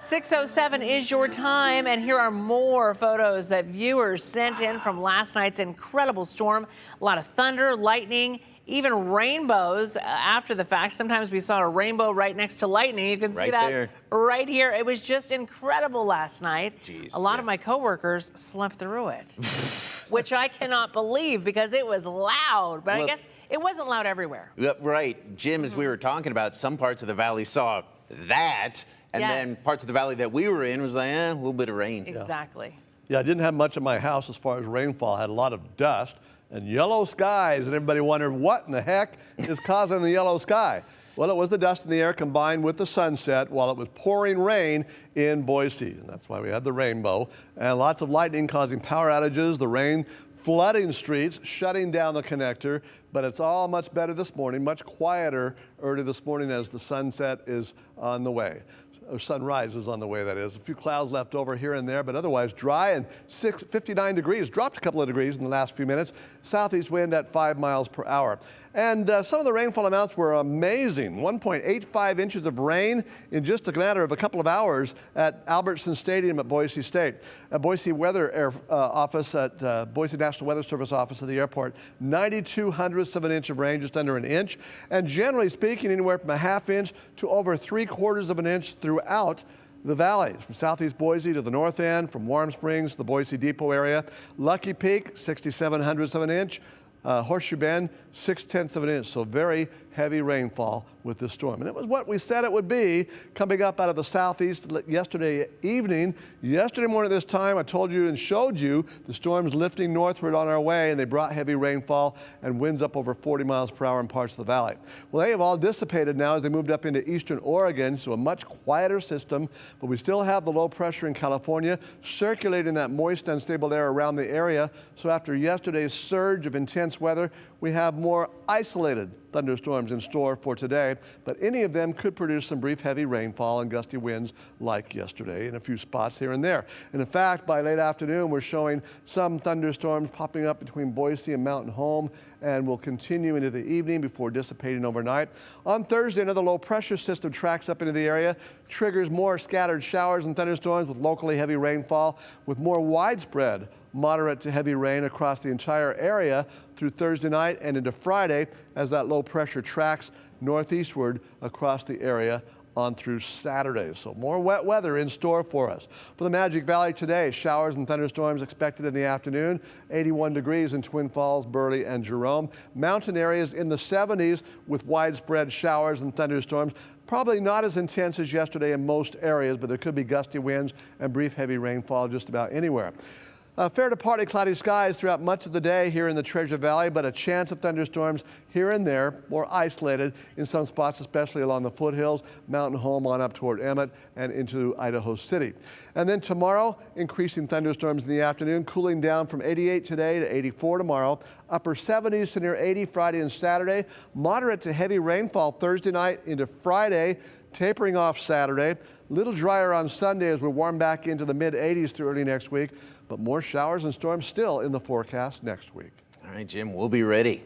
6:07 is your time, and here are more photos that viewers sent in from last night's incredible storm. A lot of thunder, lightning, even rainbows after the fact. Sometimes we saw a rainbow right next to lightning. You can see that there. Right here. It was just incredible last night. Jeez, a lot of my coworkers slept through it, which I cannot believe because it was loud. But I guess it wasn't loud everywhere. Right. Jim, as we were talking about, some parts of the valley saw that. And then parts of the valley that we were in was like, a little bit of rain. Exactly. Yeah, I didn't have much at my house as far as rainfall. I had a lot of dust and yellow skies, and everybody wondered what in the heck is causing the yellow sky. Well, it was the dust in the air combined with the sunset while it was pouring rain in Boise. And that's why we had the rainbow. And lots of lightning causing power outages, the rain flooding streets, shutting down the connector. But it's all much better this morning, much quieter early this morning as the sunset is on the way. Or sunrise is on the way, that is. A few clouds left over here and there, but otherwise dry and 59 degrees. Dropped a couple of degrees in the last few minutes. Southeast wind at 5 miles per hour. And some of the rainfall amounts were amazing. 1.85 inches of rain in just a matter of a couple of hours at Albertson Stadium at Boise State. At Boise Weather Office at Boise National Weather Service office at the airport, 0.92 of an inch of rain, just under an inch. And generally speaking, anywhere from a half inch to over 3/4 of an inch throughout the valley, from southeast Boise to the north end, from Warm Springs to the Boise Depot area. Lucky Peak, 0.67 of an inch. Horseshoe Bend, 0.6 of an inch. So very heavy rainfall with this storm. And it was what we said it would be coming up out of the southeast yesterday evening. Yesterday morning at this time, I told you and showed you the storms lifting northward on our way, and they brought heavy rainfall and winds up over 40 miles per hour in parts of the valley. Well, they have all dissipated now as they moved up into eastern Oregon, so a much quieter system, but we still have the low pressure in California circulating that moist, unstable air around the area. So after yesterday's surge of intense weather, we have more isolated thunderstorms in store for today, but any of them could produce some brief heavy rainfall and gusty winds like yesterday in a few spots here and there. And in fact, by late afternoon, we're showing some thunderstorms popping up between Boise and Mountain Home, and will continue into the evening before dissipating overnight. On Thursday, another low pressure system tracks up into the area, triggers more scattered showers and thunderstorms with locally heavy rainfall, with more widespread moderate to heavy rain across the entire area through Thursday night and into Friday as that low pressure tracks northeastward across the area on through Saturday. So more wet weather in store for us. For the Magic Valley today, showers and thunderstorms expected in the afternoon, 81 degrees in Twin Falls, Burley, and Jerome. Mountain areas in the 70s with widespread showers and thunderstorms. Probably not as intense as yesterday in most areas, but there could be gusty winds and brief heavy rainfall just about anywhere. Fair to partly cloudy skies throughout much of the day here in the Treasure Valley, but a chance of thunderstorms here and there, more isolated in some spots, especially along the foothills, Mountain Home on up toward Emmett and into Idaho City. And then tomorrow, increasing thunderstorms in the afternoon, cooling down from 88 today to 84 tomorrow, upper 70s to near 80 Friday and Saturday, moderate to heavy rainfall Thursday night into Friday, tapering off Saturday, little drier on Sunday as we warm back into the mid-80s through early next week, but more showers and storms still in the forecast next week. All right, Jim, we'll be ready.